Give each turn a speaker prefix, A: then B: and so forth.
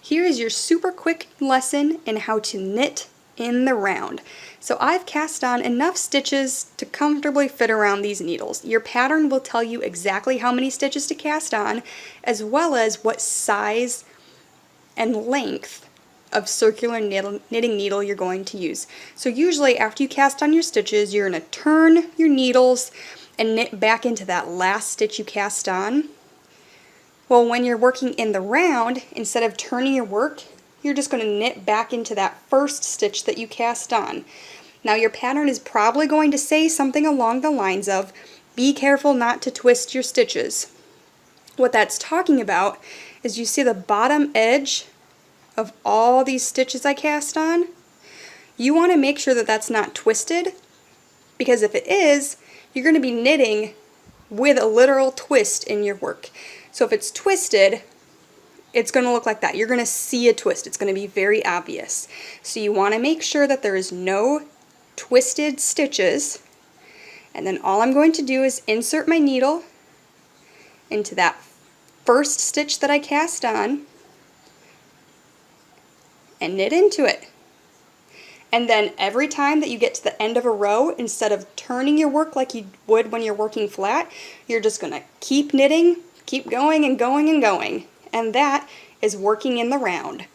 A: Here is your super quick lesson in how to knit in the round. So I've cast on enough stitches to comfortably fit around these needles. Your pattern will tell you exactly how many stitches to cast on, as well as what size and length of circular knitting needle you're going to use. So usually after you cast on your stitches, you're going to turn your needles and knit back into that last stitch you cast on. Well, when you're working in the round, instead of turning your work, you're just going to knit back into that first stitch that you cast on. Now your pattern is probably going to say something along the lines of, be careful not to twist your stitches. What that's talking about is you see the bottom edge of all these stitches I cast on? You want to make sure that that's not twisted, because if it is, you're going to be knitting with a literal twist in your work. So if it's twisted, it's going to look like that. You're going to see a twist. It's going to be very obvious. So you want to make sure that there is no twisted stitches. And then all I'm going to do is insert my needle into that first stitch that I cast on and knit into it. And then every time that you get to the end of a row, instead of turning your work like you would when you're working flat, you're just going to keep knitting, keep going and going and going. And that is working in the round.